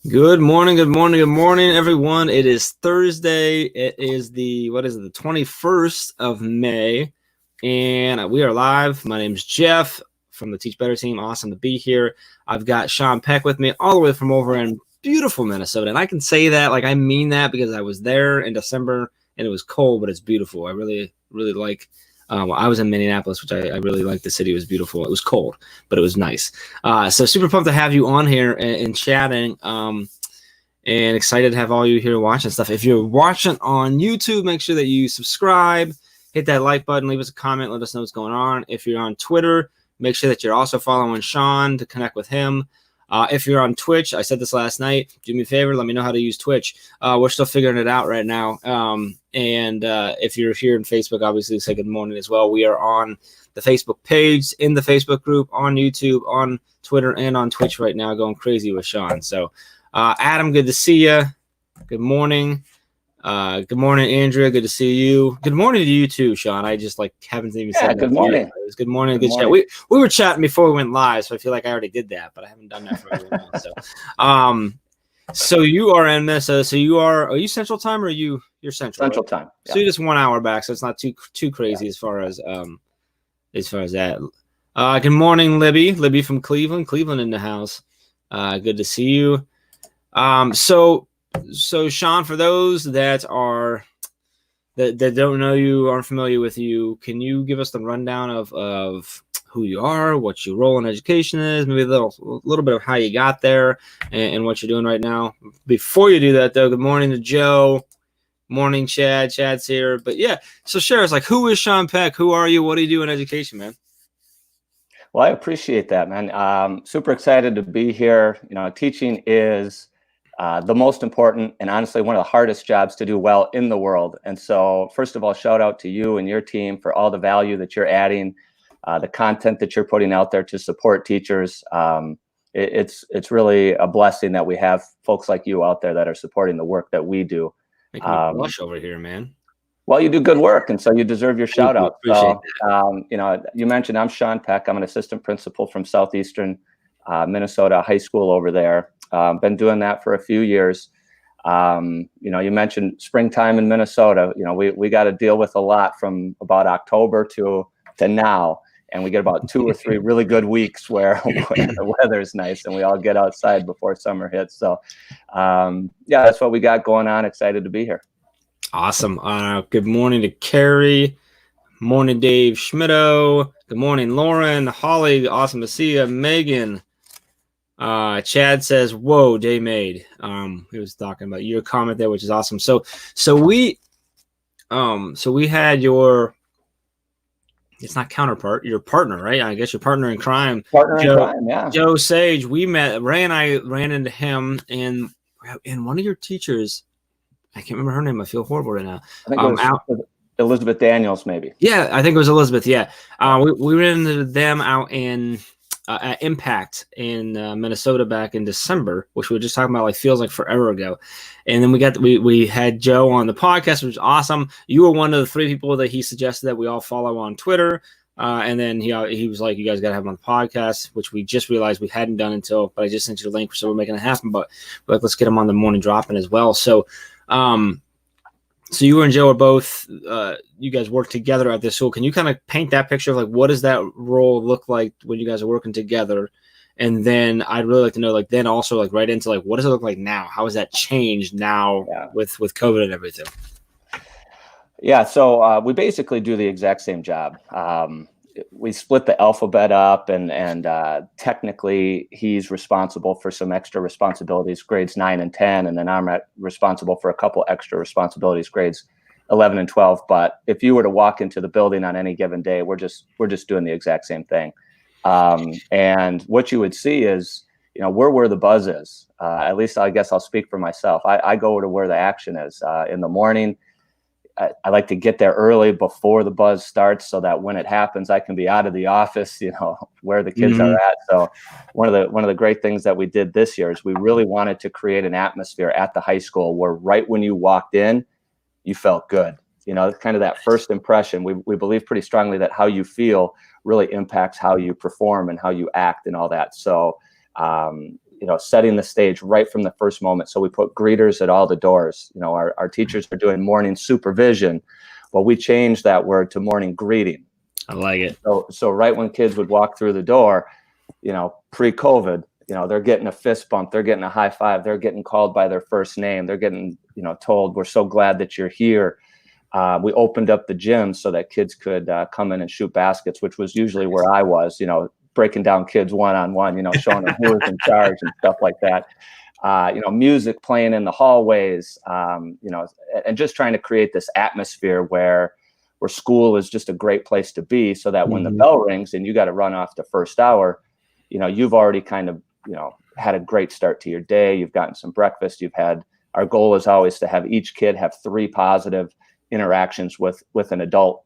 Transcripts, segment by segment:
Good morning, everyone. It is Thursday. It is the 21st of May, and we are live. My name is Jeff from the Teach Better team. Awesome to be here. I've got Sean Peck with me all the way from over in beautiful Minnesota, and I can say that, like, I mean that because I was there in December and it was cold, but it's beautiful. I really like. I was in Minneapolis, which I really liked. The city was beautiful. It was cold, but it was nice. So super pumped to have you on here and chatting. And excited to have all you here watching stuff. If you're watching on YouTube, make sure that you subscribe, hit that like button, leave us a comment, let us know what's going on. If you're on Twitter, make sure that you're also following Sean to connect with him. If you're on Twitch, I said this last night, do me a favor, let me know how to use Twitch. We're still figuring it out right now. And if you're here in Facebook, obviously say good morning as well. We are on the Facebook page, in the Facebook group, on YouTube, on Twitter, and on Twitch right now, going crazy with Sean. So Adam, good to see you. Good morning. Good morning, Andrea. Good to see you. Good morning to you too, Sean. I just haven't even said that. Good morning. It was good morning. Good chat. We were chatting before we went live, so I feel like I already did that, but I haven't done that for a little while. So you are in Minnesota. So are you Central Time or you're Central? Central right? Time. Yeah. So you're just 1 hour back, so it's not too crazy as far as that. Good morning, Libby from Cleveland in the house. Good to see you. So Sean, for those that don't know you, aren't familiar with you, can you give us the rundown of who you are, what your role in education is, maybe a little bit of how you got there and what you're doing right now? Before you do that, though, good morning to Joe. Morning, Chad. Chad's here. But yeah, so share us, who is Sean Peck? Who are you? What do you do in education, man? Well, I appreciate that, man. Super excited to be here. Teaching is the most important and honestly one of the hardest jobs to do well in the world. And so first of all, shout out to you and your team for all the value that you're adding, the content that you're putting out there to support teachers. It's really a blessing that we have folks like you out there that are supporting the work that we do. Making me blush over here, man. Well, you do good work, and so you deserve your shout out. So, you mentioned I'm Sean Peck. I'm an assistant principal from Southeastern Minnesota High School over there. Been doing that for a few years. You mentioned springtime in Minnesota. We got to deal with a lot from about October to now, and we get about 2 or 3 really good weeks where the weather's nice and we all get outside before summer hits. So, that's what we got going on. Excited to be here. Awesome. Good morning to Carrie. Morning, Dave Schmidt. Good morning, Lauren. Holly, awesome to see you. Megan. Chad says, whoa, day made. He was talking about your comment there, which is awesome. So we had your, it's not counterpart, your partner, right? I guess your partner in crime. Yeah. Joe Sage. We met, Ray and I ran into him in one of your teachers. I can't remember her name. I feel horrible right now. I think it was Elizabeth Daniels, maybe. Yeah, I think it was Elizabeth. Yeah. We ran into them out in at Impact in Minnesota back in December, which we were just talking about, feels like forever ago. And then we had Joe on the podcast, which was awesome. You were one of the 3 people that he suggested that we all follow on Twitter. And then he was like, you guys got to have him on the podcast, which we just realized we hadn't done but I just sent you the link, so we're making it happen. But let's get him on the morning drop-in as well. So you and Joe are both, you guys work together at this school. Can you kind of paint that picture of what does that role look like when you guys are working together? And then I'd really like to know, then also right into what does it look like now? How has that changed now with COVID and everything? Yeah. So we basically do the exact same job. We split the alphabet up and technically he's responsible for some extra responsibilities, grades 9 and 10. And then I'm responsible for a couple extra responsibilities, grades 11 and 12. But if you were to walk into the building on any given day, we're just doing the exact same thing. And what you would see is, we're where the buzz is. At least I guess I'll speak for myself. I go to where the action is in the morning. I like to get there early before the buzz starts so that when it happens, I can be out of the office, where the kids are at. So one of the great things that we did this year is we really wanted to create an atmosphere at the high school where right when you walked in, you felt good. Kind of that first impression. We believe pretty strongly that how you feel really impacts how you perform and how you act and all that. So setting the stage right from the first moment. So we put greeters at all the doors. Our teachers are doing morning supervision. Well, we changed that word to morning greeting. I like it. So right when kids would walk through the door, pre-COVID, they're getting a fist bump, they're getting a high five, they're getting called by their first name, they're getting, told, we're so glad that you're here. We opened up the gym so that kids could come in and shoot baskets, which was usually where I was, breaking down kids one-on-one, showing them who was in charge and stuff like that. Music playing in the hallways, and just trying to create this atmosphere where school is just a great place to be, so that when the bell rings and you got to run off the first hour, you've already kind of, had a great start to your day. You've gotten some breakfast. Our goal is always to have each kid have 3 positive interactions with an adult,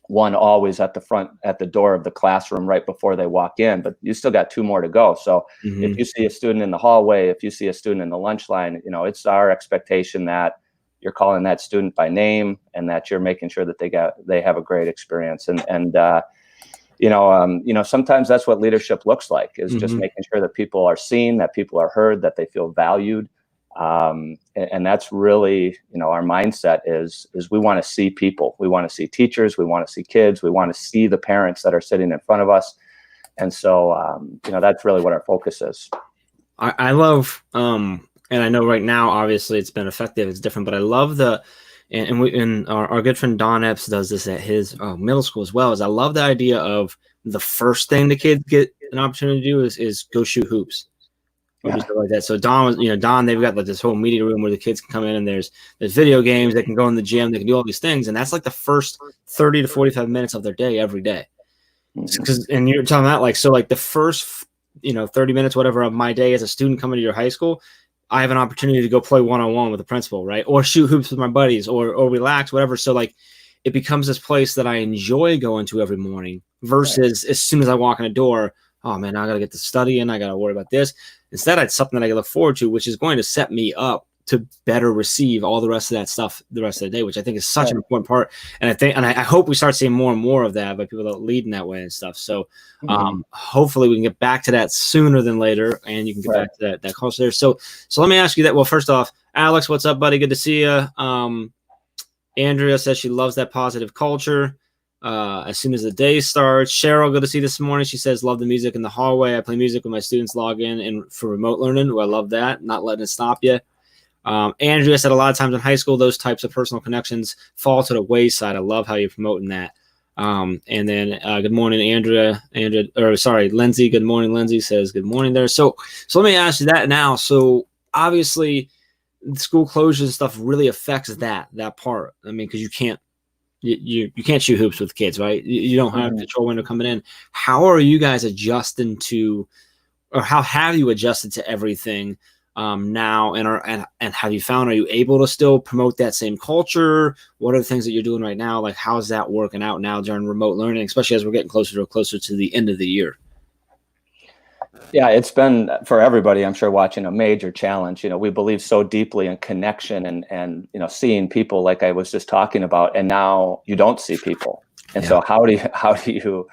one always at the door of the classroom right before they walk in, but you still got 2 more to go. So if you see a student in the hallway, if you see a student in the lunch line, it's our expectation that you're calling that student by name and that you're making sure that they have a great experience. And sometimes that's what leadership looks like, is just making sure that people are seen, that people are heard, that they feel valued. And that's really, our mindset is we want to see people, we want to see teachers, we want to see kids, we want to see the parents that are sitting in front of us. And so, that's really what our focus is. I love, and I know right now, obviously it's been effective, it's different, but I love and our good friend Don Epps does this at his middle school as well, is I love the idea of the first thing the kids get an opportunity to do is go shoot hoops. Or stuff like that. So Don they've got like this whole media room where the kids can come in, and there's video games, they can go in the gym, they can do all these things, and that's like the first 30 to 45 minutes of their day every day. And you're talking about the first 30 minutes whatever of my day as a student coming to your high school, I have an opportunity to go play one-on-one with the principal, right? Or shoot hoops with my buddies, or relax, whatever. So it becomes this place that I enjoy going to every morning, versus as soon as I walk in the door, oh man, I got to get to studying, I got to worry about this. Instead, it's something that I can look forward to, which is going to set me up to better receive all the rest of that stuff the rest of the day, which I think is such an important part. And I hope we start seeing more and more of that by people that lead in that way and stuff. So hopefully we can get back to that sooner than later, and you can get back to that culture there. So let me ask you that. Well, first off, Alex, what's up, buddy? Good to see you. Andrea says she loves that positive culture. As soon as the day starts. Cheryl, good to see you this morning. She says, love the music in the hallway. I play music when my students log in and for remote learning. Well, I love that. Not letting it stop you. Andrea said a lot of times in high school, those types of personal connections fall to the wayside. I love how you're promoting that. And then good morning, Lindsay. Good morning, Lindsay says good morning there. So let me ask you that now. So obviously school closures and stuff really affects that part. I mean, because you can't shoot hoops with kids, right? You don't have control when they're coming in. How are you guys adjusting to, or how have you adjusted to everything now? And have you found, are you able to still promote that same culture? What are the things that you're doing right now? Like, how's that working out now during remote learning, especially as we're getting closer to the end of the year? Yeah, it's been, for everybody, I'm sure, watching, a major challenge. We believe so deeply in connection and seeing people, like I was just talking about, and now you don't see people. And so how do you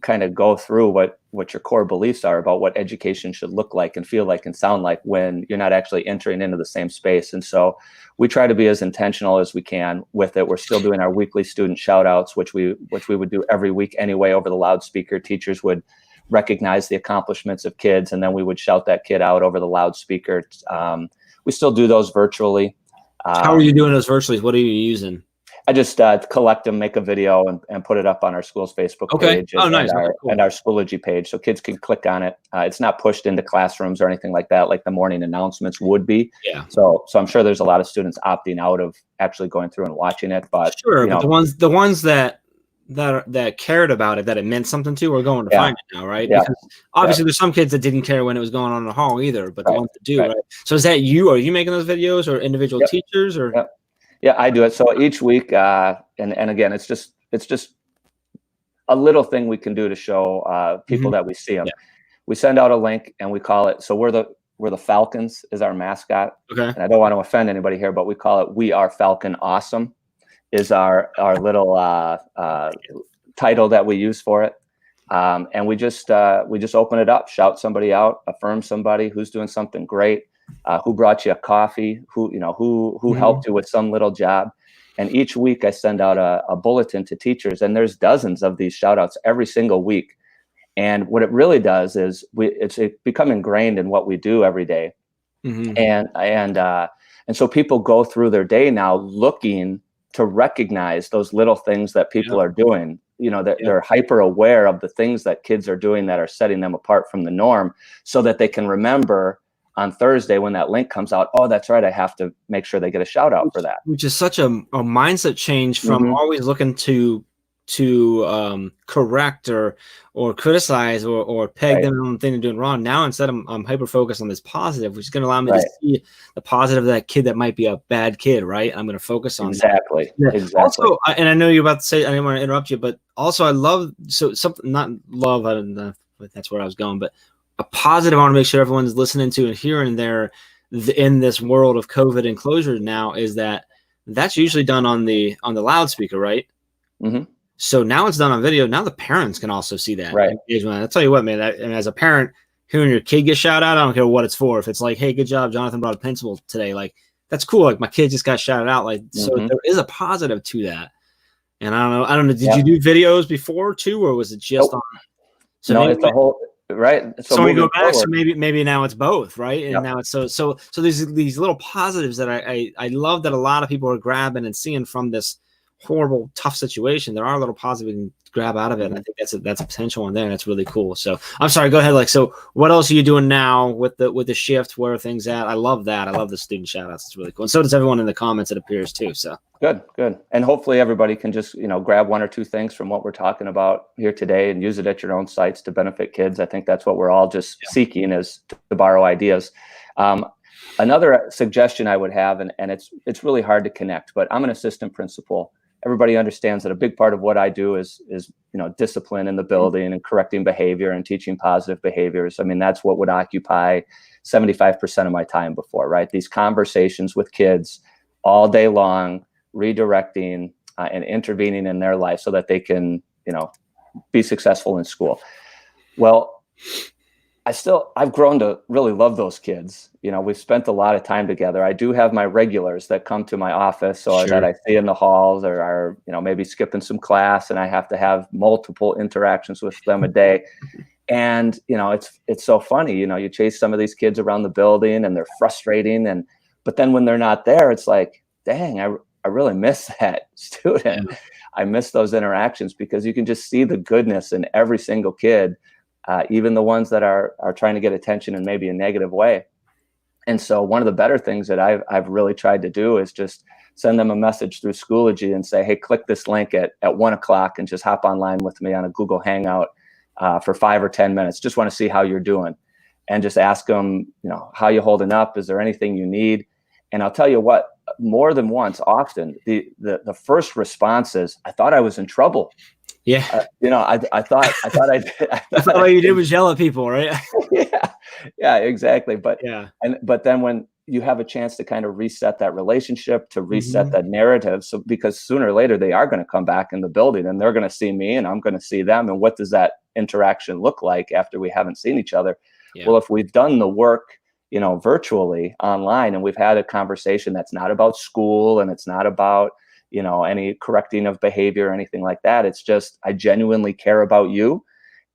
kind of go through what your core beliefs are about what education should look like and feel like and sound like when you're not actually entering into the same space. And so we try to be as intentional as we can with it. We're still doing our weekly student shoutouts, which we would do every week anyway over the loudspeaker. Teachers would recognize the accomplishments of kids, and then we would shout that kid out over the loudspeaker. We still do those virtually. How are you doing those virtually? What are you using? I just collect them, make a video, and put it up on our school's Facebook page and our Schoology page, so kids can click on it. It's not pushed into classrooms or anything like that, like the morning announcements would be. Yeah. So I'm sure there's a lot of students opting out of actually going through and watching it. But but the ones that cared about it, that it meant something to, are going to find it now, right? Because obviously there's some kids that didn't care when it was going on in the hall either, but the ones that do, right? So is that you? Are you making those videos, or individual teachers, or? Yeah, I do it. So each week, and again, it's just a little thing we can do to show people that we see them. Yeah. We send out a link and we call it. So we're the Falcons is our mascot. Okay. And I don't want to offend anybody here, but we call it "We Are Falcon Awesome" is our little title that we use for it. And we just open it up, shout somebody out, affirm somebody who's doing something great, who brought you a coffee, who helped you with some little job. And each week I send out a bulletin to teachers, and there's dozens of these shout outs every single week. And what it really does is it's become ingrained in what we do every day. And so people go through their day now looking to recognize those little things that people are doing. They're hyper aware of the things that kids are doing that are setting them apart from the norm, so that they can remember on Thursday when that link comes out, oh, that's right, I have to make sure they get a shout out for that. Which is such a mindset change from always looking to correct or criticize or peg them on the thing they're doing wrong. Now instead I'm hyper focused on this positive, which is going to allow me to see the positive of that kid that might be a bad kid, right? I'm going to focus on exactly. Also, and I know you're about to say, I didn't want to interrupt you, but also I love, I don't know if that's where I was going, but a positive I want to make sure everyone's listening to and hearing there in this world of COVID and closure now is that's usually done on the loudspeaker, right? So now it's done on video. Now the parents can also see that engagement. I'll tell you what, man, and as a parent, hearing your kid get shout out, I don't care what it's for. If it's like, hey, good job, Jonathan brought a pencil today, like that's cool. Like my kid just got shouted out. Like, so there is a positive to that. And I don't know. Did you do videos before too, or was it just on? So no, it's a whole right. So we go back. So maybe now it's both, right? And now it's so there's these little positives that I love that a lot of people are grabbing and seeing from this horrible, tough situation. There are little positives we can grab out of it. And I think that's a potential one there. And that's really cool. So I'm sorry, go ahead. Like, so what else are you doing now with the shift? Where are things at? I love that. I love the student shout outs. It's really cool. And so does everyone in the comments, it appears too. So good. And hopefully everybody can just, grab one or two things from what we're talking about here today and use it at your own sites to benefit kids. I think that's what we're all just seeking, is to borrow ideas. Another suggestion I would have, and it's really hard to connect, but I'm an assistant principal. Everybody understands that a big part of what I do is discipline in the building and correcting behavior and teaching positive behaviors. I mean, that's what would occupy 75% of my time before, right? These conversations with kids all day long, redirecting and intervening in their life so that they can, be successful in school. Well, I've grown to really love those kids. We've spent a lot of time together. I do have my regulars that come to my office or that I see in the halls or are, maybe skipping some class, and I have to have multiple interactions with them a day. And, it's so funny, you chase some of these kids around the building and they're frustrating. But then when they're not there, it's like, dang, I really miss that student. Yeah. I miss those interactions because you can just see the goodness in every single kid. Even the ones that are trying to get attention in maybe a negative way. And so one of the better things that I've really tried to do is just send them a message through Schoology and say, hey, click this link at 1:00 and just hop online with me on a Google Hangout for 5 or 10 minutes. Just want to see how you're doing, and just ask them, how you holding up? Is there anything you need? And I'll tell you what, more than once, often the first response is, I thought I was in trouble. Yeah. I thought all you did was yell at people, right? Yeah, exactly. But then when you have a chance to kind of reset that relationship, to reset that narrative, so because sooner or later they are going to come back in the building and they're going to see me and I'm going to see them. And what does that interaction look like after we haven't seen each other? Yeah. Well, if we've done the work, virtually online, and we've had a conversation that's not about school and it's not about any correcting of behavior or anything like that. It's just, I genuinely care about you.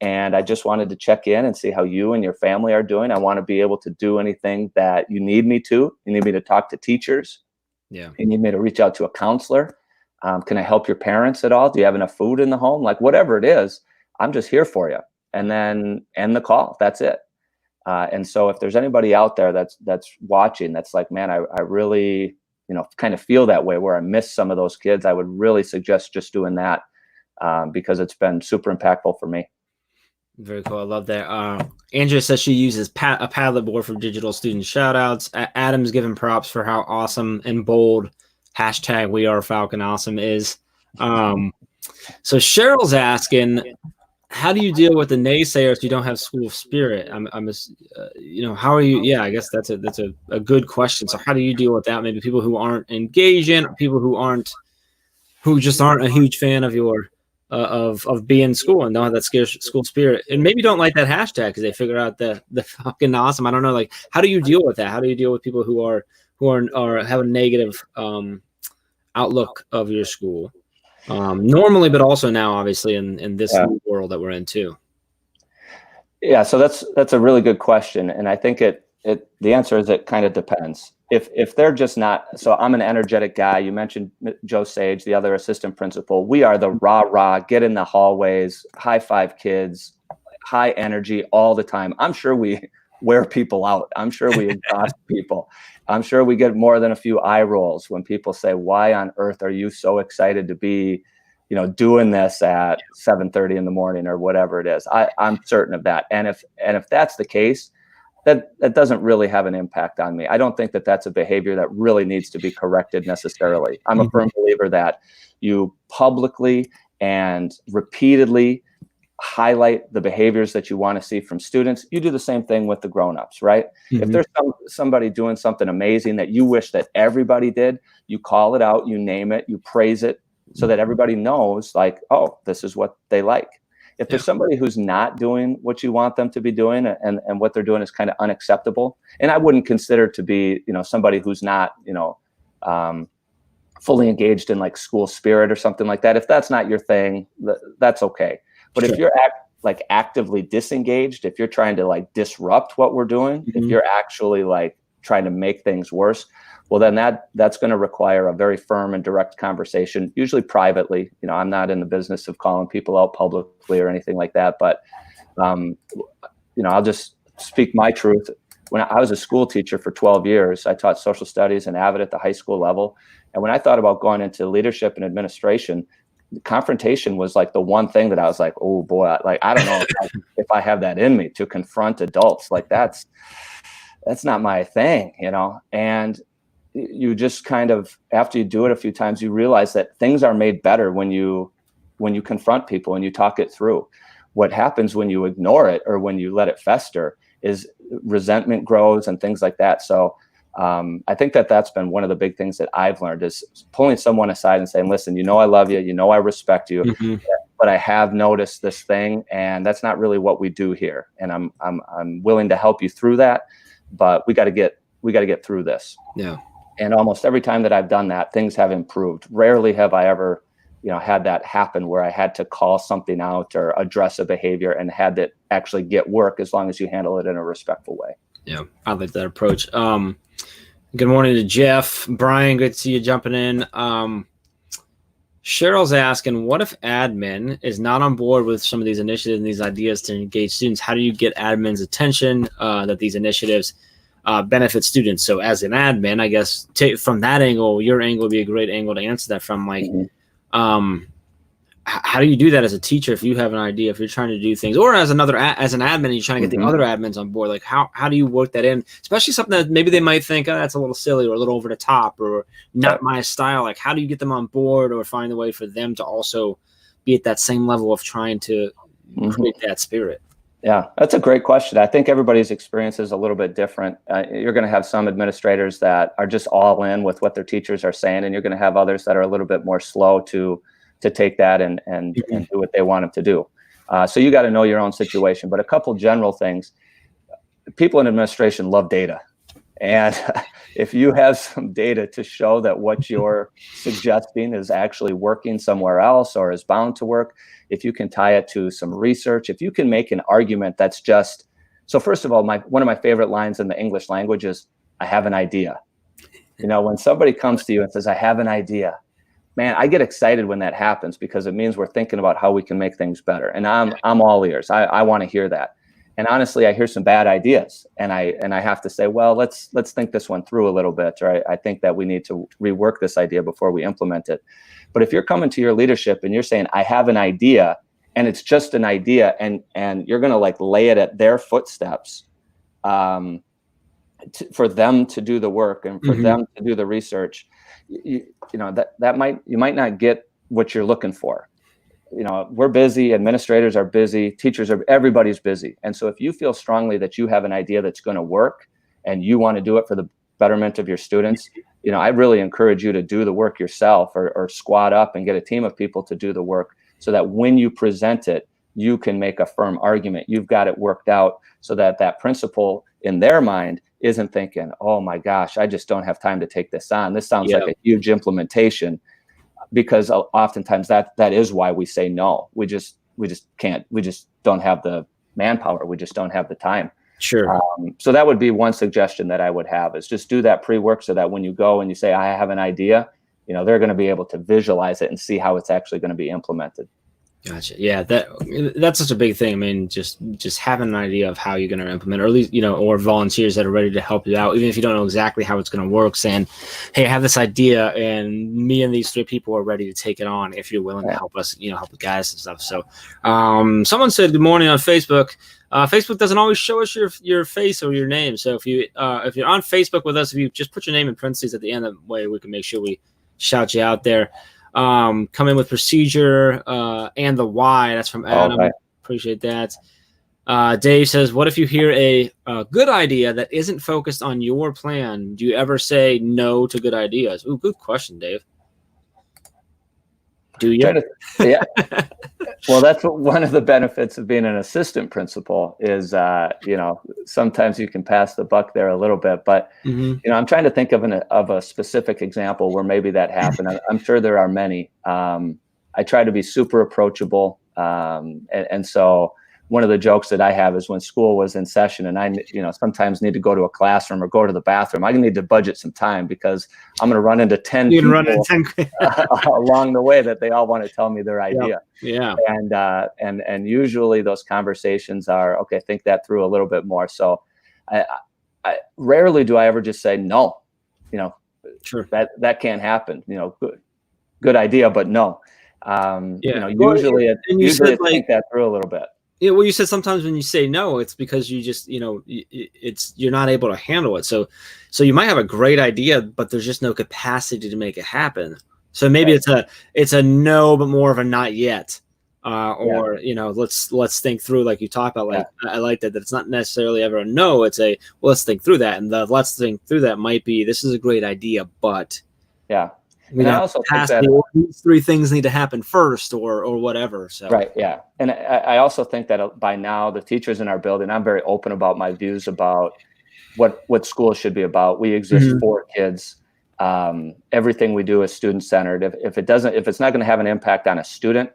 And I just wanted to check in and see how you and your family are doing. I want to be able to do anything that you need me to. You need me to talk to teachers. Yeah. You need me to reach out to a counselor. Can I help your parents at all? Do you have enough food in the home? Like whatever it is, I'm just here for you. And then end the call. That's it. And so if there's anybody out there that's watching, that's like, man, I really, kind of feel that way, where I miss some of those kids, I would really suggest just doing that because it's been super impactful for me. Very cool. I love that. Andrea says she uses a Padlet board for digital student shoutouts. Adam's giving props for how awesome and bold hashtag We Are Falcon Awesome is. So Cheryl's asking, how do you deal with the naysayers who don't have school spirit? How are you? Yeah, I guess that's a good question. So how do you deal with that? Maybe people who aren't engaging, or people who just aren't a huge fan of your of being in school and don't have that school spirit, and maybe don't like that hashtag because they figure out the fucking awesome. I don't know, like, how do you deal with that? How do you deal with people who are have a negative outlook of your school normally, but also now obviously in this new world that we're in too? Yeah, so that's a really good question, and I think the answer is it kind of depends. If they're just not, so I'm an energetic guy. You mentioned Joe Sage, the other assistant principal. We are the rah, get in the hallways, high five kids, high energy all the time. I'm sure we wear people out. I'm sure we exhaust people. I'm sure we get more than a few eye rolls when people say, why on earth are you so excited to be, doing this at 7:30 in the morning or whatever it is? I'm certain of that. And if that's the case, that doesn't really have an impact on me. I don't think that that's a behavior that really needs to be corrected necessarily. I'm a firm believer that you publicly and repeatedly highlight the behaviors that you want to see from students. You do the same thing with the grown-ups, right? If there's somebody doing something amazing that you wish that everybody did, you call it out, you name it, you praise it so that everybody knows, like, oh, this is what they like. If there's somebody who's not doing what you want them to be doing and what they're doing is kind of unacceptable, and I wouldn't consider to be, somebody who's not, fully engaged in like school spirit or something like that. If that's not your thing, that's okay. But if you're actively disengaged, if you're trying to like disrupt what we're doing, if you're actually like trying to make things worse, well, then that's going to require a very firm and direct conversation, usually privately. I'm not in the business of calling people out publicly or anything like that. But, I'll just speak my truth. When I was a school teacher for 12 years, I taught social studies and AVID at the high school level. And when I thought about going into leadership and administration, confrontation was like the one thing that I was like, oh boy, like, I don't know if I have that in me to confront adults. Like that's not my thing, and you just kind of, after you do it a few times, you realize that things are made better when you confront people and you talk it through. What happens when you ignore it or when you let it fester is resentment grows and things like that. So I think that's been one of the big things that I've learned is pulling someone aside and saying, listen, I love you, I respect you, but I have noticed this thing, and that's not really what we do here. And I'm willing to help you through that, but we got to get through this. Yeah. And almost every time that I've done that, things have improved. Rarely have I ever, had that happen where I had to call something out or address a behavior and had it actually get work, as long as you handle it in a respectful way. Yeah, I like that approach. Good morning to Jeff. Brian, good to see you jumping in. Cheryl's asking, what if admin is not on board with some of these initiatives and these ideas to engage students? How do you get admin's attention that these initiatives benefit students? So as an admin, I guess from that angle, your angle would be a great angle to answer that from. Like, how do you do that as a teacher if you have an idea, if you're trying to do things, or as an admin and you're trying to get the other admins on board? Like, how do you work that in, especially something that maybe they might think, oh, that's a little silly or a little over the top or not my style? Like, how do you get them on board or find a way for them to also be at that same level of trying to create that spirit? Yeah, that's a great question. I think everybody's experience is a little bit different. You're going to have some administrators that are just all in with what their teachers are saying, and you're going to have others that are a little bit more slow to take that and do what they want them to do. So you got to know your own situation. But a couple general things: people in administration love data, and if you have some data to show that what you're suggesting is actually working somewhere else or is bound to work, if you can tie it to some research, if you can make an argument that's just, so first of all, one of my favorite lines in the English language is, I have an idea. When somebody comes to you and says, I have an idea, man, I get excited when that happens, because it means we're thinking about how we can make things better. And I'm all ears. I want to hear that. And honestly, I hear some bad ideas, and I have to say, well, let's think this one through a little bit. Or I think that we need to rework this idea before we implement it. But if you're coming to your leadership and you're saying, I have an idea, and it's just an idea, and you're going to like lay it at their footsteps, for them to do the work and for them to do the research, you might not get what you're looking for. We're busy, administrators are busy, teachers everybody's busy. And so if you feel strongly that you have an idea that's going to work and you want to do it for the betterment of your students, I really encourage you to do the work yourself, or squat up and get a team of people to do the work, so that when you present it, you can make a firm argument. You've got it worked out so that that principal in their mind isn't thinking, oh my gosh, I just don't have time to take this on. This sounds like a huge implementation, because oftentimes that is why we say no. We just can't. We just don't have the manpower. We just don't have the time. Sure. So that would be one suggestion that I would have, is just do that pre-work so that when you go and you say, I have an idea, they're going to be able to visualize it and see how it's actually going to be implemented. Gotcha. Yeah, that's such a big thing. I mean, just having an idea of how you're going to implement, or at least, or volunteers that are ready to help you out, even if you don't know exactly how it's going to work, saying, hey, I have this idea and me and these 3 people are ready to take it on if you're willing to help us, help the guys and stuff. So someone said good morning on Facebook. Facebook doesn't always show us your face or your name. So if you're on Facebook with us, if you just put your name in parentheses at the end, that way we can make sure we shout you out there. Come in with procedure and the why. That's from Adam. Right. Appreciate that. Dave says, what if you hear a good idea that isn't focused on your plan? Do you ever say no to good ideas? Ooh, good question, Dave. Do you? Yeah. Well, that's one of the benefits of being an assistant principal is, sometimes you can pass the buck there a little bit, but, I'm trying to think of a specific example where maybe that happened. I'm sure there are many. I try to be super approachable. And so one of the jokes that I have is when school was in session and I, sometimes need to go to a classroom or go to the bathroom, I need to budget some time because I'm going to run into 10 people along the way that they all want to tell me their idea. Yeah. And usually those conversations are, okay, think that through a little bit more. So I rarely do I ever just say, no, sure, that can't happen. Good idea, but no. Usually think that through a little bit. Yeah, well, you said sometimes when you say no, it's because you just, you're not able to handle it. So you might have a great idea, but there's just no capacity to make it happen. So maybe it's a no, but more of a not yet, let's think through, like you talked about. I like that it's not necessarily ever a no. It's a let's think through that, and the let's think through that might be this is a great idea, but yeah. And I also think that these 3 things need to happen first, or whatever. So right, yeah, and I also think that by now the teachers in our building, I'm very open about my views about what school should be about. We exist for kids. Everything we do is student centered. If it's not going to have an impact on a student,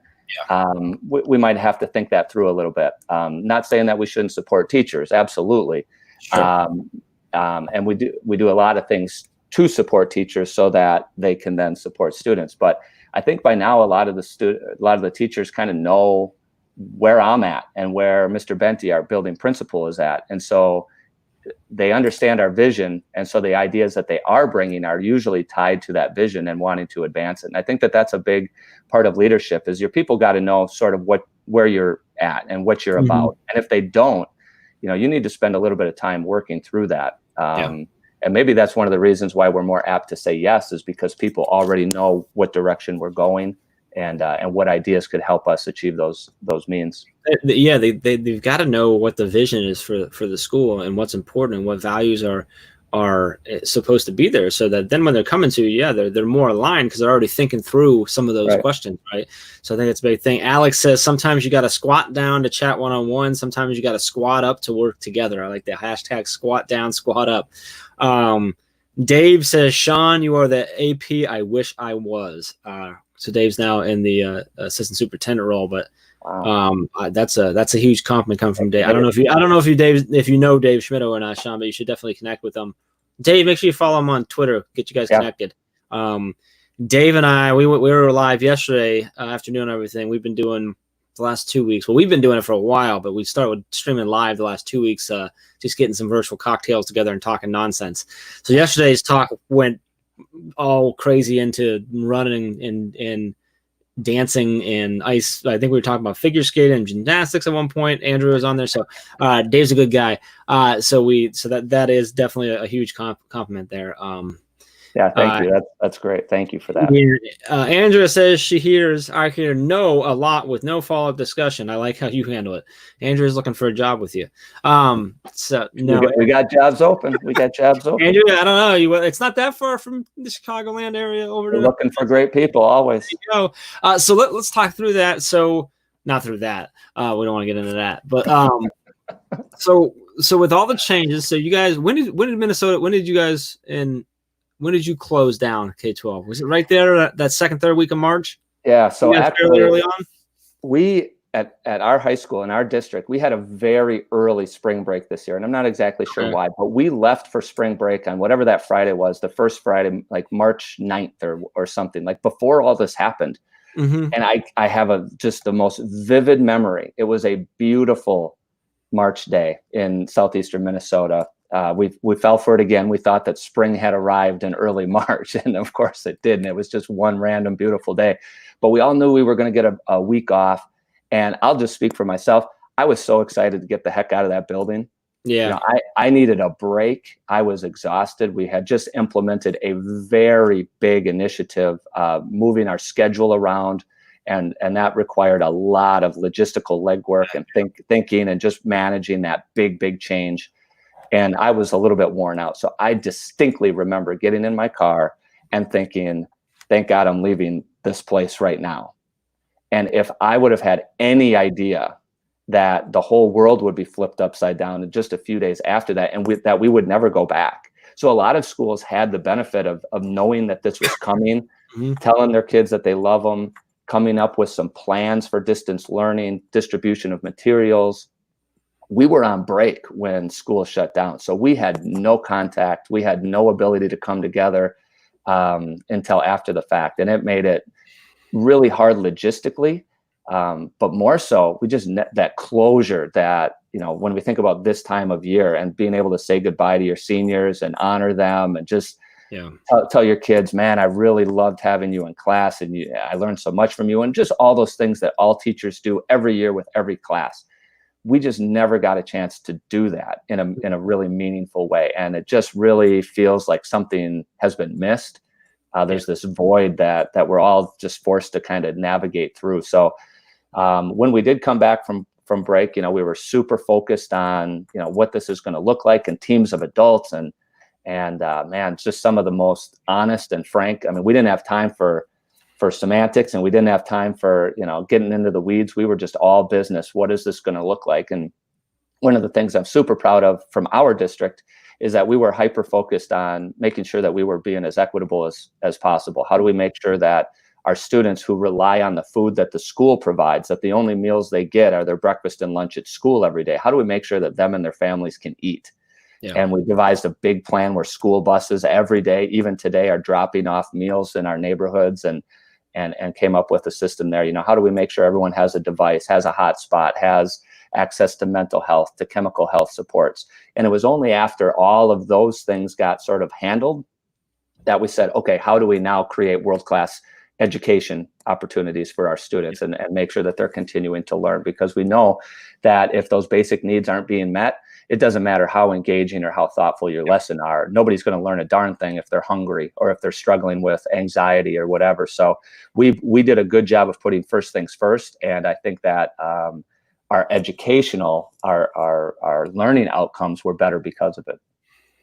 we might have to think that through a little bit. Not saying that we shouldn't support teachers, absolutely, sure. And we do a lot of things to support teachers so that they can then support students. But I think by now a lot of the teachers kind of know where I'm at and where Mr. Benty, our building principal, is at. And so they understand our vision. And so the ideas that they are bringing are usually tied to that vision and wanting to advance it. And I think that that's a big part of leadership is your people got to know sort of where you're at and what you're about. And if they don't, you need to spend a little bit of time working through that. And maybe that's one of the reasons why we're more apt to say yes, is because people already know what direction we're going and what ideas could help us achieve those means. Yeah, they've got to know what the vision is for the school and what's important and what values are supposed to be there, so that then when they're coming to you, they're more aligned because they're already thinking through some of those questions, right? So I think it's a big thing. Alex says sometimes you got to squat down to chat one-on-one. Sometimes you got to squat up to work together. I like the hashtag squat down, squat up. Dave says, Sean, you are the AP I wish I was. So Dave's now in the assistant superintendent role, but that's a huge compliment coming from Dave. I don't know if you know Dave Schmidt or not, Sean, but you should definitely connect with him. Dave, make sure you follow him on Twitter. Get you guys connected. Dave and I, we were live yesterday afternoon and everything. We've been doing the last 2 weeks. Well, we've been doing it for a while, but we started with streaming live the last 2 weeks, just getting some virtual cocktails together and talking nonsense. So yesterday's talk went all crazy into running and dancing and ice. I think we were talking about figure skating and gymnastics at one point. Andrew was on there. So Dave's a good guy. So that is definitely a huge compliment there. Yeah, thank you. That's great. Thank you for that. Andrea says I hear no a lot with no follow-up discussion. I like how you handle it. Andrea's looking for a job with you. So no, we got jobs open. We got jobs open. Andrea, I don't know. It's not that far from the Chicagoland area over there. We're looking for great people always. So let's talk through that. So not through that. We don't want to get into that. But so with all the changes, so you guys, when did Minnesota? When did you close down K-12? Was it right there that second, third week of March? Yeah. So actually, early on, we at our high school in our district, we had a very early spring break this year, and I'm not exactly sure why, but we left for spring break on whatever that Friday was, the first Friday, like March 9th or something, like before all this happened. Mm-hmm. And I have just the most vivid memory. It was a beautiful March day in southeastern Minnesota. We fell for it again. We thought that spring had arrived in early March, and of course it didn't. It was just one random beautiful day. But we all knew we were going to get a week off. And I'll just speak for myself. I was so excited to get the heck out of that building. Yeah, I needed a break. I was exhausted. We had just implemented a very big initiative, moving our schedule around. And that required a lot of logistical legwork and thinking and just managing that big change. And I was a little bit worn out. So I distinctly remember getting in my car and thinking, thank God I'm leaving this place right now. And if I would have had any idea that the whole world would be flipped upside down in just a few days after that, and that we would never go back. So a lot of schools had the benefit of knowing that this was coming, telling their kids that they love them, coming up with some plans for distance learning, distribution of materials. We were on break when school shut down. So we had no contact. We had no ability to come together until after the fact. And it made it really hard logistically. But more so, we just that closure that, when we think about this time of year and being able to say goodbye to your seniors and honor them and just tell your kids, man, I really loved having you in class and I learned so much from you, and just all those things that all teachers do every year with every class. We just never got a chance to do that in a really meaningful way. And it just really feels like something has been missed. There's this void that we're all just forced to kind of navigate through. So when we did come back from break, we were super focused on, what this is going to look like, and teams of adults and man, just some of the most honest and frank. I mean, we didn't have time for semantics, and we didn't have time for, getting into the weeds. We were just all business. What is this going to look like? And one of the things I'm super proud of from our district is that we were hyper focused on making sure that we were being as equitable as possible. How do we make sure that our students who rely on the food that the school provides, that the only meals they get are their breakfast and lunch at school every day? How do we make sure that them and their families can eat? Yeah. And we devised a big plan where school buses every day, even today, are dropping off meals in our neighborhoods, and came up with a system there. How do we make sure everyone has a device, has a hotspot, has access to mental health, to chemical health supports? And it was only after all of those things got sort of handled that we said, okay, how do we now create world-class education opportunities for our students and make sure that they're continuing to learn? Because we know that if those basic needs aren't being met, it doesn't matter how engaging or how thoughtful your lesson are. Nobody's going to learn a darn thing if they're hungry or if they're struggling with anxiety or whatever. So we did a good job of putting first things first. And I think that our learning outcomes were better because of it.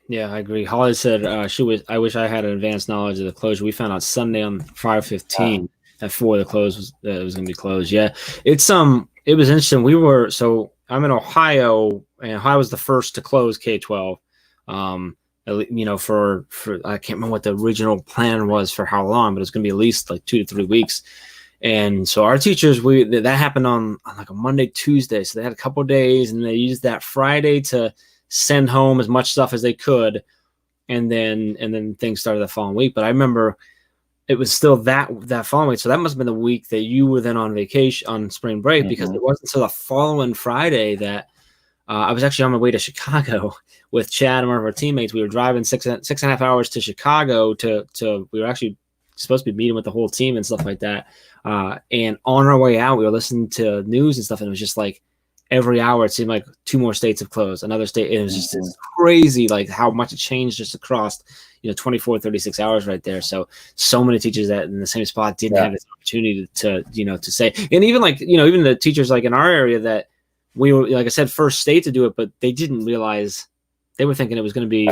Yeah, I agree. Holly said I wish I had an advanced knowledge of the closure. We found out Sunday on 5/15 at 4 the close was going to be closed. Yeah, it was interesting. So I'm in Ohio, and Ohio was the first to close K-12. For I can't remember what the original plan was for how long, but it's going to be at least like 2 to 3 weeks. And so our teachers, that happened on like a Monday, Tuesday. So they had a couple of days, and they used that Friday to send home as much stuff as they could. And then things started the following week. But I remember it was still that following week. So that must have been the week that you were then on vacation, on spring break, because it wasn't until the following Friday that I was actually on my way to Chicago with Chad and one of our teammates. We were driving six and a half hours to Chicago we were actually supposed to be meeting with the whole team and stuff like that. And on our way out, we were listening to news and stuff, and it was just like every hour it seemed like 2 more states have closed, another state. It was just it's crazy, like how much it changed just across, 24, 36 hours right there. So many teachers that in the same spot didn't have this opportunity to, to say, and even like, even the teachers like in our area that we were, like I said, first state to do it, but they didn't realize, they were thinking it was going to be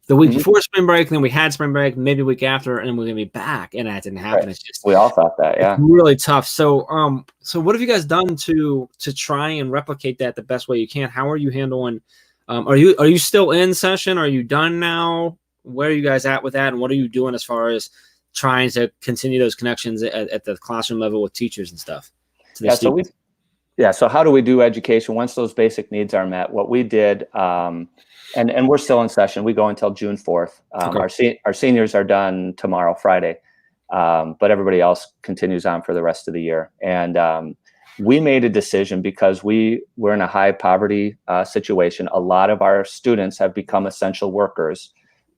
the week before spring break, and then we had spring break, maybe a week after, and then we're going to be back. And that didn't happen. It's just, we all thought that, it's really tough. So, so what have you guys done to try and replicate that the best way you can? How are you handling, are you still in session? Are you done now? Where are you guys at with that? And what are you doing as far as trying to continue those connections at the classroom level with teachers and stuff? So how do we do education once those basic needs are met? What we did, and we're still in session. We go until June 4th. Our seniors are done tomorrow, Friday, but everybody else continues on for the rest of the year. And we made a decision because we're in a high poverty situation. A lot of our students have become essential workers.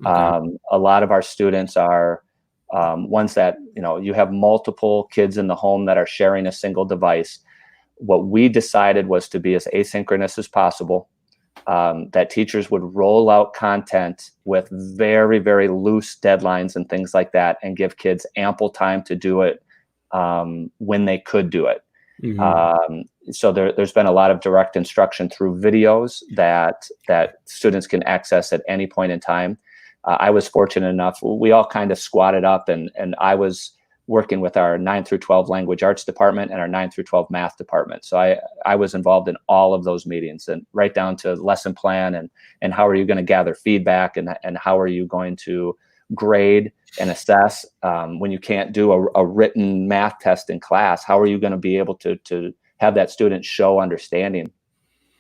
A lot of our students are ones that, you have multiple kids in the home that are sharing a single device. What we decided was to be as asynchronous as possible, that teachers would roll out content with very, very loose deadlines and things like that, and give kids ample time to do it when they could do it. So there's been a lot of direct instruction through videos that students can access at any point in time. I was fortunate enough, we all kind of squatted up, and I was working with our 9 through 12 language arts department and our 9 through 12 math department. So I was involved in all of those meetings, and right down to lesson plan and how are you going to gather feedback, and how are you going to grade and assess when you can't do a written math test in class. How are you going to be able to have that student show understanding?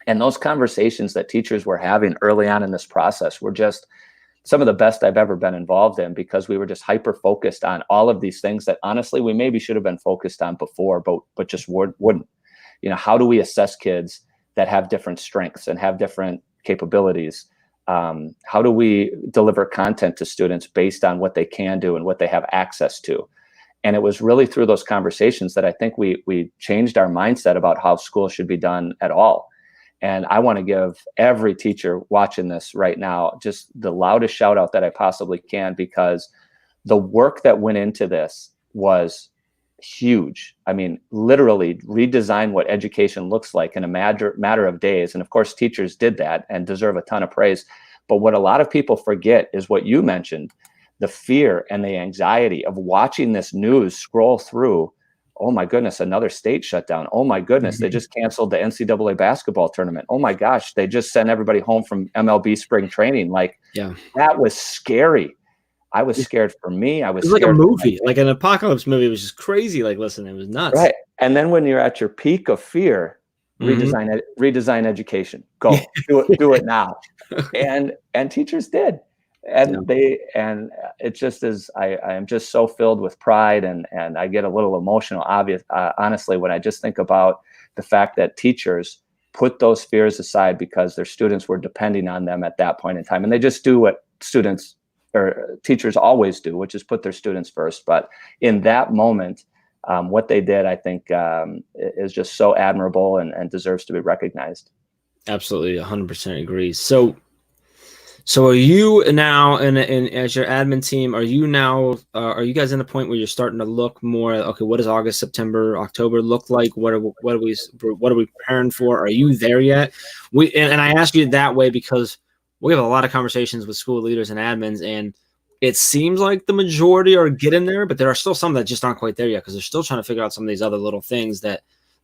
And those conversations that teachers were having early on in this process were just some of the best I've ever been involved in, because we were just hyper focused on all of these things that honestly we maybe should have been focused on before, but just wouldn't. How do we assess kids that have different strengths and have different capabilities? How do we deliver content to students based on what they can do and what they have access to? And it was really through those conversations that I think we changed our mindset about how school should be done at all. And I want to give every teacher watching this right now just the loudest shout out that I possibly can, because the work that went into this was huge. I mean, literally redesign what education looks like in a matter of days. And of course, teachers did that and deserve a ton of praise. But what a lot of people forget is what you mentioned, the fear and the anxiety of watching this news scroll through. Oh my goodness, another state shut down. Oh my goodness, they just canceled the NCAA basketball tournament. Oh my gosh, they just sent everybody home from MLB spring training. That was scary. I was scared for me. It was like a movie, like an apocalypse movie. It was just crazy. Like, listen, it was nuts. Right. And then when you're at your peak of fear, redesign education. Go do it now. And teachers did. And it just is, I am just so filled with pride, and I get a little emotional, honestly, when I just think about the fact that teachers put those fears aside because their students were depending on them at that point in time. And they just do what students or teachers always do, which is put their students first. But in that moment, what they did, I think, is just so admirable and deserves to be recognized. Absolutely, 100% agree. So are you now, and as your admin team, are you are you guys in the point where you're starting to look more, okay, what does August, September, October look like? What are we preparing for? Are you there yet? And I ask you that way because we have a lot of conversations with school leaders and admins, and it seems like the majority are getting there, but there are still some that just aren't quite there yet because they're still trying to figure out some of these other little things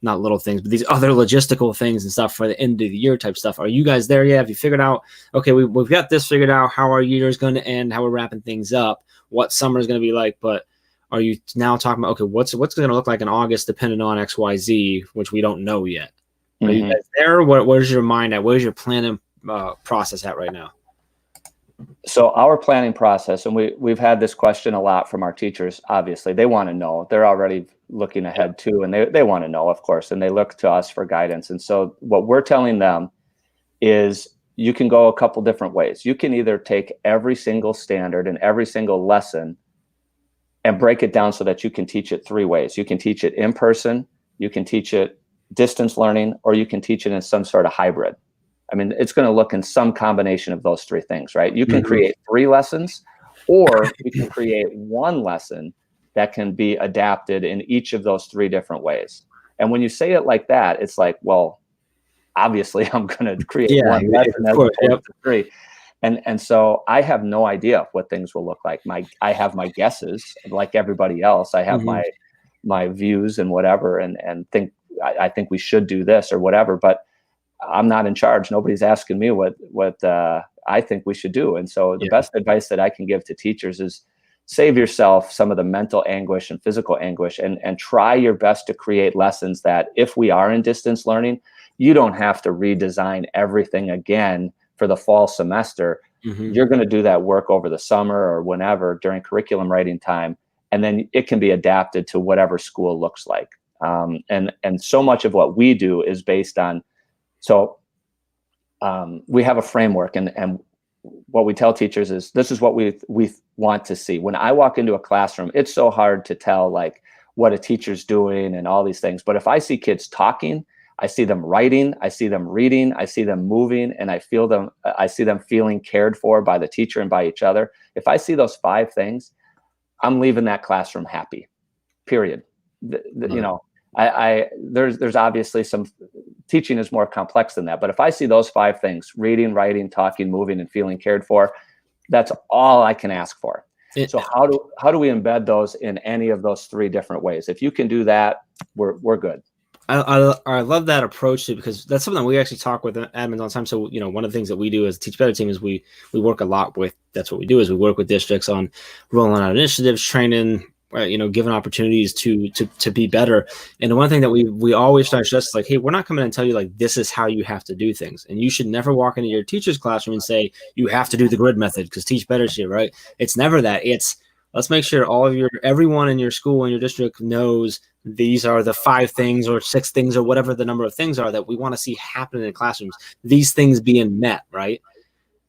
not little things, but these other logistical things and stuff for the end of the year type stuff. Are you guys there yet? Have you figured out, okay, we've got this figured out, how our year is going to end, how we're wrapping things up, what summer is going to be like, but are you now talking about, okay, what's going to look like in August depending on XYZ, which we don't know yet? Are you guys there? Where's your mind at? Where's your planning process at right now? So our planning process, and we've had this question a lot from our teachers, obviously. They want to know. They're already looking ahead too, and they want to know, of course, and they look to us for guidance. And so what we're telling them is you can go a couple different ways. You can either take every single standard and every single lesson and break it down so that you can teach it 3 ways. You can teach it in person, you can teach it distance learning, or you can teach it in some sort of hybrid. I mean, it's going to look in some combination of those three things, right? You can create 3 lessons, or you can create 1 lesson that can be adapted in each of those 3 different ways. And when you say it like that, it's like, well, obviously I'm going to create 1 lesson as opposed to 3. And so I have no idea what things will look like. I have my guesses, like everybody else. I have my views and whatever, and I think we should do this or whatever, but I'm not in charge. Nobody's asking me what I think we should do. And so the best advice that I can give to teachers is save yourself some of the mental anguish and physical anguish, and try your best to create lessons that, if we are in distance learning, you don't have to redesign everything again for the fall semester. You're going to do that work over the summer or whenever during curriculum writing time, and then it can be adapted to whatever school looks like. And so much of what we do is based on, we have a framework, and what we tell teachers is, this is what we want to see. When I walk into a classroom, it's so hard to tell like what a teacher's doing and all these things. But if I see kids talking, I see them writing, I see them reading, I see them moving, and I see them feeling cared for by the teacher and by each other. If I see those 5 things, I'm leaving that classroom happy, period. You know, there's obviously some teaching is more complex than that. But if I see those 5 things, reading, writing, talking, moving, and feeling cared for, that's all I can ask for. So how do we embed those in any of those 3 different ways? If you can do that, we're good. I love that approach too, because that's something that we actually talk with admins all the time. So, you know, one of the things that we do as a Teach Better team is we work a lot with, that's what we do, is we work with districts on rolling out initiatives, training, you know, giving opportunities to be better. And one thing that we always try to stress is like, hey, we're not coming and tell you like, this is how you have to do things. And you should never walk into your teacher's classroom and say, you have to do the grid method because Teach Better's here, right? It's never that. It's, let's make sure everyone in your school and your district knows these are the 5 things or 6 things or whatever the number of things are that we want to see happen in the classrooms. These things being met, right?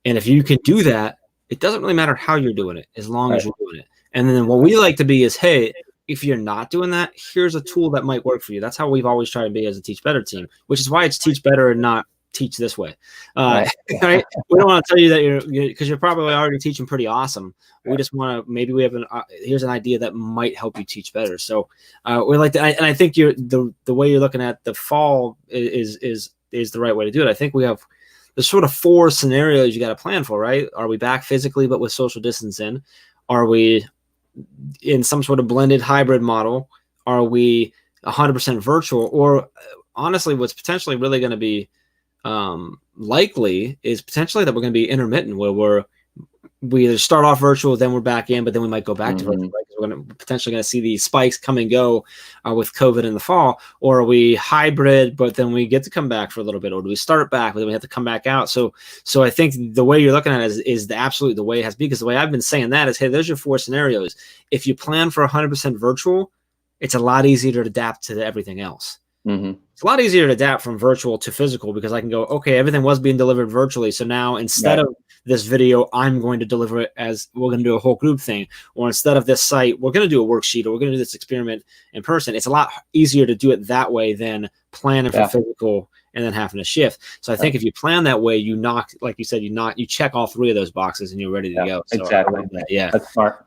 And if you can do that, it doesn't really matter how you're doing it, as long as you're doing it. And then what we like to be is, hey, if you're not doing that, here's a tool that might work for you. That's how we've always tried to be as a Teach Better team, which is why it's Teach Better and not Teach This Way. Right? We don't want to tell you that because you're probably already teaching pretty awesome. We just want to, maybe we have here's an idea that might help you teach better. So we like to, and I think the way you're looking at the fall is the right way to do it. I think we have the sort of 4 scenarios you got to plan for, right? Are we back physically but with social distancing? Are we in some sort of blended hybrid model? Are we 100% virtual? Or honestly, what's potentially really going to be likely is potentially that we're going to be intermittent, where we either start off virtual, then we're back in, but then we might go back to virtual, right? Because we're potentially going to see these spikes come and go with COVID in the fall. Or are we hybrid, but then we get to come back for a little bit? Or do we start back, but then we have to come back out? So I think the way you're looking at it is absolutely the way it has to be, because the way I've been saying that is, hey, there's your 4 scenarios. If you plan for 100% virtual, it's a lot easier to adapt to everything else. It's a lot easier to adapt from virtual to physical, because I can go, okay, everything was being delivered virtually. So now instead of this video, I'm going to deliver it as we're going to do a whole group thing. Or instead of this site, we're going to do a worksheet, or we're going to do this experiment in person. It's a lot easier to do it that way than planning for physical and then having to shift. So I think if you plan that way, you knock, like you said, you check all 3 of those boxes and you're ready to go. So exactly. That's smart.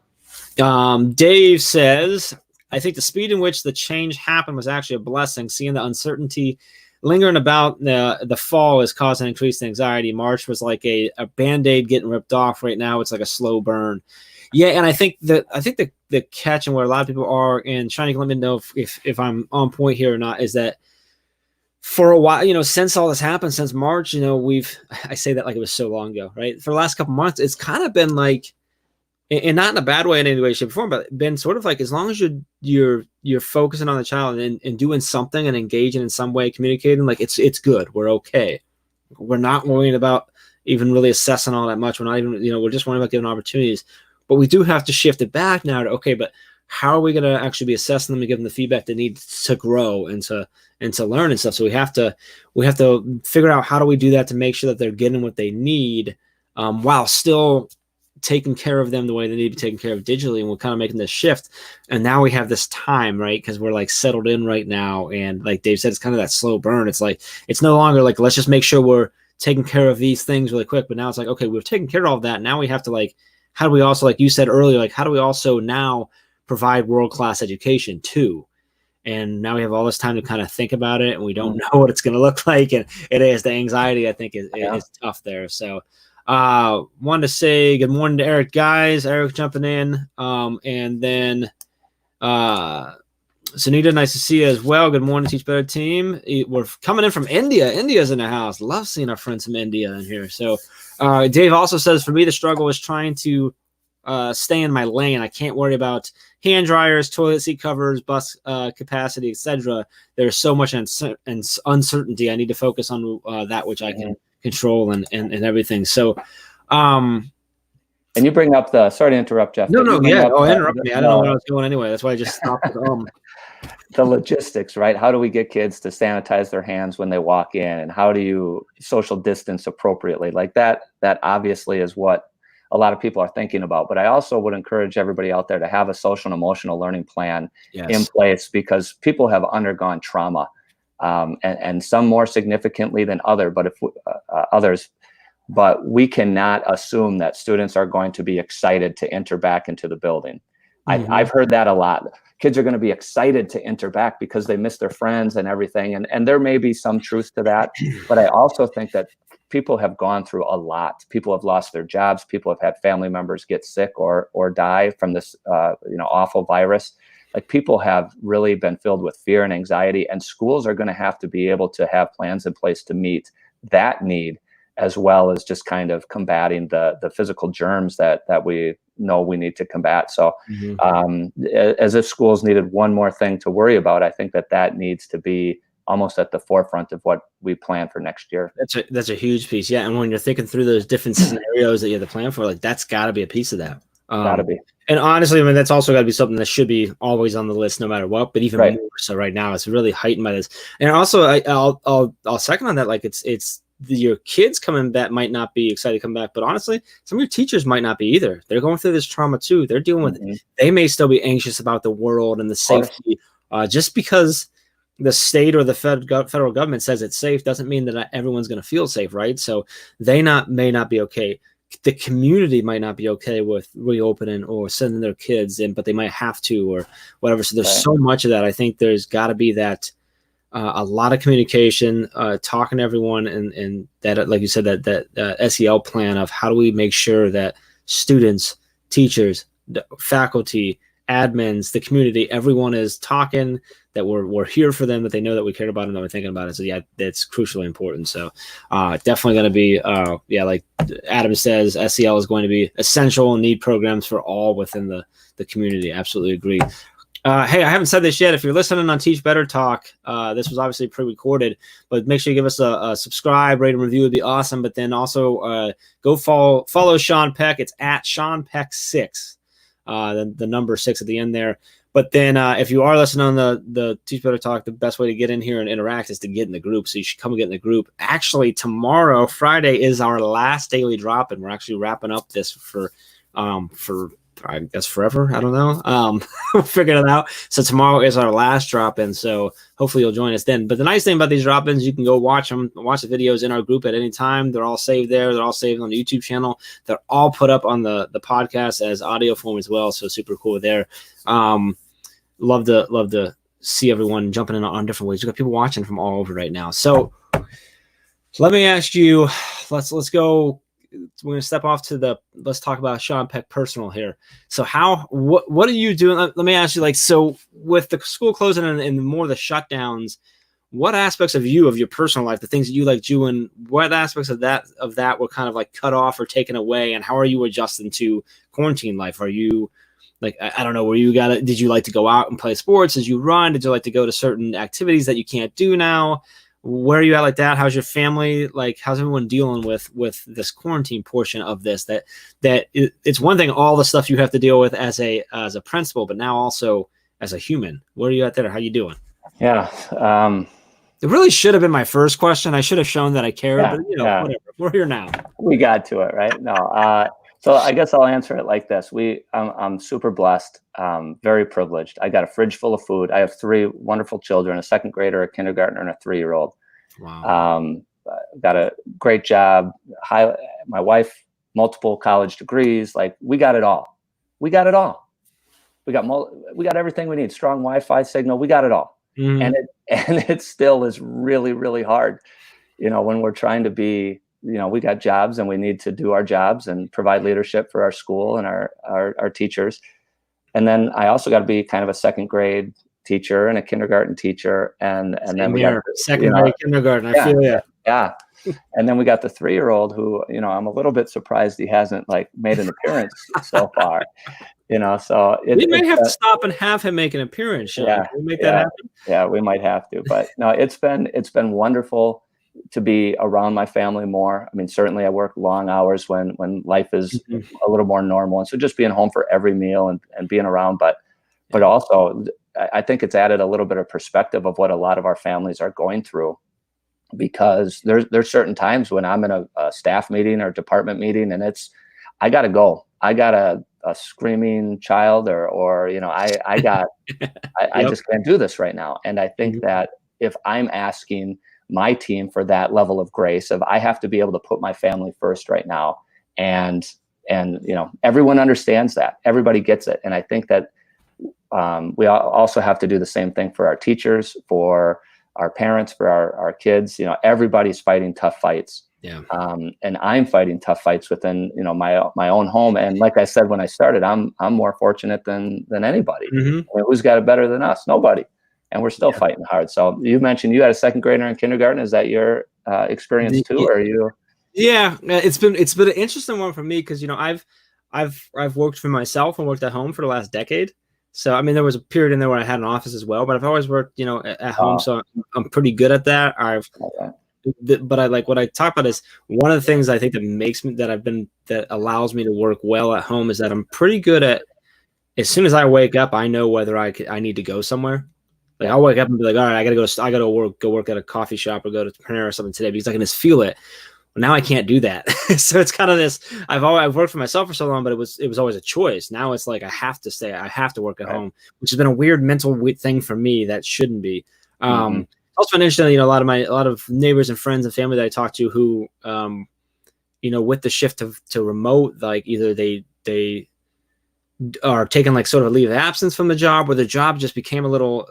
Dave says, I think the speed in which the change happened was actually a blessing. Seeing the uncertainty lingering about the fall is causing increased anxiety. March was like a Band-Aid getting ripped off. Right now, it's like a slow burn. Yeah, and I think the catch and where a lot of people are, and trying to let me know if I'm on point here or not, is that for a while, you know, since all this happened, since March, you know, I say that like it was so long ago, right? For the last couple months, it's kind of been like, and not in a bad way in any way, shape, or form, but been sort of like, as long as you're focusing on the child and doing something and engaging in some way, communicating, like it's good. We're okay. We're not worrying about even really assessing all that much. We're not even, you know, we're just worrying about giving opportunities. But we do have to shift it back now to, okay, but how are we going to actually be assessing them and giving them the feedback they need to grow and to learn and stuff? So we have to figure out how do we do that to make sure that they're getting what they need while still taking care of them the way they need to be taken care of digitally, and we're kind of making this shift. And now we have this time, right? Because we're like settled in right now, and like Dave said, it's kind of that slow burn. It's like it's no longer like let's just make sure we're taking care of these things really quick, but now it's like, okay, we've taken care of all of that. Now we have to like, how do we also, like you said earlier, like how do we also now provide world-class education too? And now we have all this time to kind of think about it, and we don't know what it's going to look like. And it is the anxiety, I think, is tough there. So wanted to say good morning to Eric, guys. Eric jumping in. And then Sunita, nice to see you as well. Good morning, Teach Better team. We're coming in from India. India's in the house. Love seeing our friends from India in here. So Dave also says, for me, the struggle is trying to stay in my lane. I can't worry about hand dryers, toilet seat covers, bus capacity, etc. There's so much uncertainty. I need to focus on that which I can control and everything. So, and you bring up the, sorry to interrupt, Jeff. No, yeah. Interrupt me. I don't know where I was going anyway. That's why I just stopped with the logistics, right? How do we get kids to sanitize their hands when they walk in, and how do you social distance appropriately? Like that obviously is what a lot of people are thinking about. But I also would encourage everybody out there to have a social and emotional learning plan in place, because people have undergone trauma, and some more significantly than others. But we cannot assume that students are going to be excited to enter back into the building. I've heard that a lot. Kids are going to be excited to enter back because they miss their friends and everything. And there may be some truth to that. But I also think that people have gone through a lot. People have lost their jobs. People have had family members get sick or die from this awful virus. Like, people have really been filled with fear and anxiety, and schools are going to have to be able to have plans in place to meet that need, as well as just kind of combating the physical germs that we know we need to combat. So as if schools needed one more thing to worry about, I think that needs to be almost at the forefront of what we plan for next year. That's a huge piece. Yeah. And when you're thinking through those different scenarios that you have to plan for, like, that's gotta be a piece of that. Gotta be. And honestly, I mean, that's also got to be something that should be always on the list, no matter what. But even more so right now, it's really heightened by this. And also, I'll second on that. Like, it's your kids coming back might not be excited to come back, but honestly, some of your teachers might not be either. They're going through this trauma too. They're dealing with it. They may still be anxious about the world and the safety. Just because the state or the federal government says it's safe doesn't mean that everyone's going to feel safe, right? So they may not be okay. The community might not be okay with reopening or sending their kids in, but they might have to or whatever. So there's so much of that. I think there's got to be that a lot of communication, talking to everyone, and that, like you said, that SEL plan of how do we make sure that students, teachers, faculty, admins, the community, everyone is talking, that we're here for them, that they know that we care about them, that we're thinking about it. So yeah, that's crucially important. So definitely going to be, like Adam says, SEL is going to be essential and need programs for all within the community. Absolutely agree. Hey, I haven't said this yet. If you're listening on Teach Better Talk, this was obviously pre-recorded, but make sure you give us a subscribe, rate, and review would be awesome. But then also go follow Sean Peck. It's at Sean Peck 6, the number 6 at the end there. But then if you are listening on the Teach Better Talk, the best way to get in here and interact is to get in the group. So you should come and get in the group. Actually, tomorrow, Friday, is our last daily drop-in. We're actually wrapping up this for I guess forever. I don't know. We'll figure it out. So tomorrow is our last drop-in. So hopefully you'll join us then. But the nice thing about these drop-ins, you can go watch the videos in our group at any time. They're all saved there. They're all saved on the YouTube channel. They're all put up on the podcast as audio form as well. So super cool there. Love to see everyone jumping in on different ways. We've got people watching from all over right now. So let me ask you, let's go. We're going to step off to let's talk about Sean Peck personal here. So what are you doing? Let me ask you, like, so with the school closing and more of the shutdowns, what aspects of your personal life, the things that you like doing, what aspects of that were kind of like cut off or taken away? And how are you adjusting to quarantine life? Are you, like, I don't know, did you like to go out and play sports? Did you run? Did you like to go to certain activities that you can't do now? Where are you at like that? How's your family? Like, how's everyone dealing with this quarantine portion of this? That it's one thing, all the stuff you have to deal with as a principal, but now also as a human. Where are you at there? How you doing? Yeah. It really should have been my first question. I should have shown that I cared, but whatever. We're here now. We got to it, right? No. So I guess I'll answer it like this. I'm super blessed, very privileged. I got a fridge full of food. I have 3 wonderful children, a 2nd grader, a kindergartner, and a 3-year-old. Wow. Got a great job. My wife, multiple college degrees. Like, we got it all. We got it all. We got everything we need. Strong Wi-Fi signal. We got it all. Mhm. And it still is really, really hard. When we're trying to be, we got jobs and we need to do our jobs and provide leadership for our school and our teachers. And then I also got to be kind of a 2nd grade teacher and a kindergarten teacher. And then we got 2nd grade, kindergarten. I feel you. Yeah. And then we got the 3-year-old who, I'm a little bit surprised he hasn't made an appearance so far. So we may have to stop and have him make an appearance. Sean. Yeah, Can we make that happen? Yeah, we might have to. But no, it's been wonderful to be around my family more. I mean, certainly I work long hours when life is a little more normal, and so just being home for every meal and being around. But also, I think it's added a little bit of perspective of what a lot of our families are going through, because there's certain times when I'm in a staff meeting or department meeting, and I got to go. I got a screaming child or I just can't do this right now. And I think that if I'm asking my team for that level of grace, of I have to be able to put my family first right now, and everyone understands that, everybody gets it. And I think that we also have to do the same thing for our teachers, for our parents, for our kids. Everybody's fighting tough fights. Yeah. And I'm fighting tough fights within, my own home. And like I said, when I started, I'm more fortunate than anybody. I mean, who's got it better than us? Nobody. And we're still fighting hard. So you mentioned you had a 2nd grader in kindergarten. Is that your experience too? Or are you? Yeah, it's been an interesting one for me, because I've worked for myself and worked at home for the last decade. So I mean, there was a period in there where I had an office as well, but I've always worked, at home. So I'm pretty good at that. But I like what I talk about is one of the things I think that allows me to work well at home is that I'm pretty good at, as soon as I wake up, I know whether I need to go somewhere. Like, I'll wake up and be like, all right, I gotta go work at a coffee shop or go to Panera or something today, because I can just feel it. Well, now I can't do that. So it's kind of this, I've worked for myself for so long, but it was always a choice. Now it's like, I have to work at home, which has been a weird mental thing for me that shouldn't be. Also been interesting, a lot of neighbors and friends and family that I talk to who, with the shift to remote, like either they are taking like sort of a leave of absence from the job, or the job just became a little,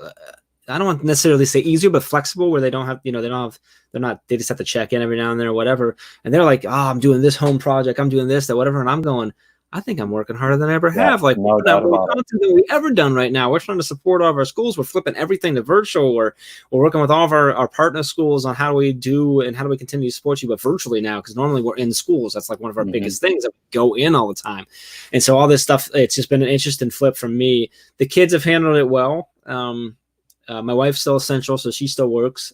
I don't want to necessarily say easier, but flexible, where they just have to check in every now and then or whatever. And they're like, oh, I'm doing this home project, I'm doing this, that, whatever. And I'm going, I think I'm working harder than I ever have. Like, no doubt about it. Than we ever done right now. We're trying to support all of our schools. We're flipping everything to virtual. We're working with all of our partner schools on how do we continue to support you, but virtually now, because normally we're in schools. That's like one of our biggest things, that we go in all the time. And so all this stuff, it's just been an interesting flip for me. The kids have handled it well. My wife's still essential, so she still works.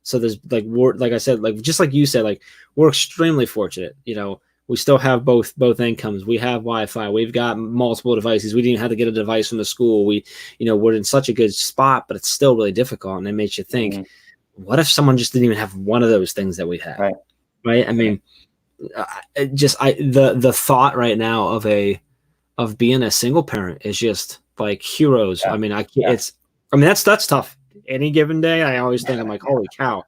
So there's like I said, like just like you said, like we're extremely fortunate. We still have both incomes. We have Wi-Fi. We've got multiple devices. We didn't even have to get a device from the school. We're in such a good spot, but it's still really difficult. And it makes you think, what if someone just didn't even have one of those things that we have? Right. I mean, the thought right now of being a single parent is just like heroes. Yeah. I mean, that's tough. Any given day, I always think, I'm like, holy cow.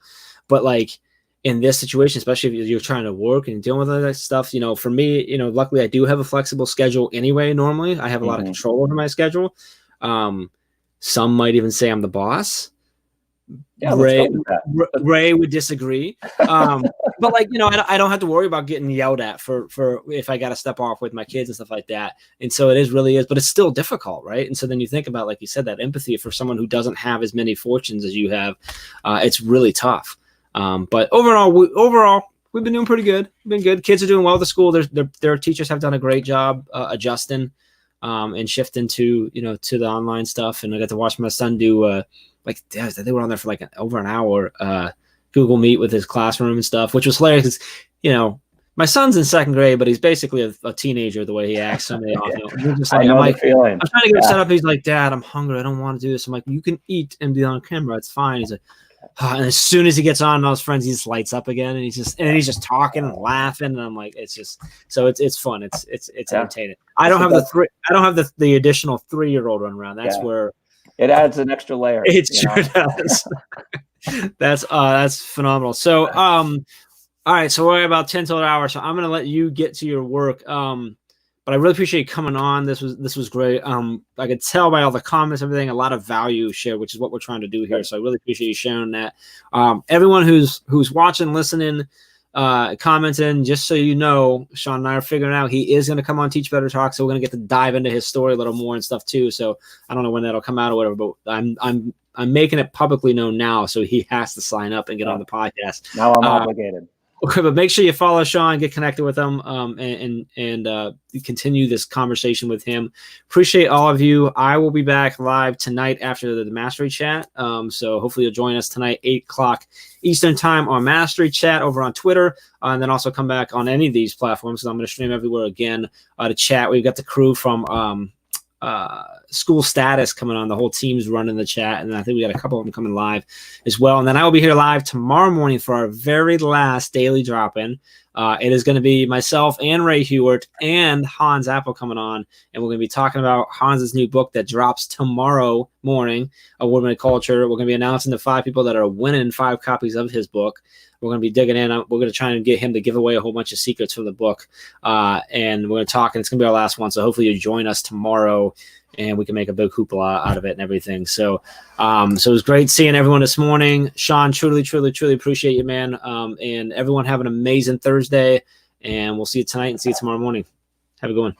But like, in this situation, especially if you're trying to work and dealing with all that stuff, for me, luckily I do have a flexible schedule anyway. Normally I have a lot of control over my schedule. Some might even say I'm the boss. Yeah, Ray would disagree. But like, I don't have to worry about getting yelled at for if I got to step off with my kids and stuff like that. And so it really is, but it's still difficult. Right. And so then you think about, like you said, that empathy for someone who doesn't have as many fortunes as you have. It's really tough. But overall, we've been doing pretty good. We've been good. Kids are doing well at the school. Their teachers have done a great job adjusting and shifting to the online stuff. And I got to watch my son do they were on there for like over an hour Google Meet with his classroom and stuff, which was hilarious. My son's in 2nd grade, but he's basically a teenager the way he acts. So I'm trying to get him set up. He's like, Dad, I'm hungry. I don't want to do this. I'm like, you can eat and be on camera. It's fine. He's like, And as soon as he gets on and all his friends, he just lights up again, and he's just talking and laughing, and I'm like, it's fun. It's entertaining. I don't have the additional 3-year-old run around. That's where it adds an extra layer. It sure does. That's phenomenal. So all right, so we're about 10 till an hour, so I'm gonna let you get to your work. But I really appreciate you coming on. This was great. I could tell by all the comments, everything, a lot of value shared, which is what we're trying to do here. So I really appreciate you sharing that. Everyone who's watching, listening, commenting, just so you know, Sean and I are figuring out he is going to come on Teach Better Talk, so we're going to get to dive into his story a little more and stuff too. So I don't know when that'll come out or whatever, but I'm making it publicly known now, so he has to sign up and get on the podcast. Now I'm obligated. Okay, but make sure you follow Sean, get connected with him, and continue this conversation with him. Appreciate all of you. I will be back live tonight after the Mastery Chat. So hopefully you'll join us tonight, 8:00 Eastern Time on Mastery Chat over on Twitter, and then also come back on any of these platforms. So I'm going to stream everywhere again to chat. We've got the crew from School Status coming on. The whole team's running the chat, and I think we got a couple of them coming live as well. And then I will be here live tomorrow morning for our very last daily drop-in. It is going to be myself and Ray Hewart and Hans Apple coming on, and we're going to be talking about Hans's new book that drops tomorrow morning, Award-winning Culture. We're going to be announcing the 5 people that are winning 5 copies of his book. We're going to be digging in. We're going to try and get him to give away a whole bunch of secrets from the book, and we're going to talk, and it's going to be our last one. So hopefully you join us tomorrow, and we can make a big hoopla out of it and everything. So it was great seeing everyone this morning. Sean, truly appreciate you, man. And everyone have an amazing Thursday, and we'll see you tonight and see you tomorrow morning. Have a good one.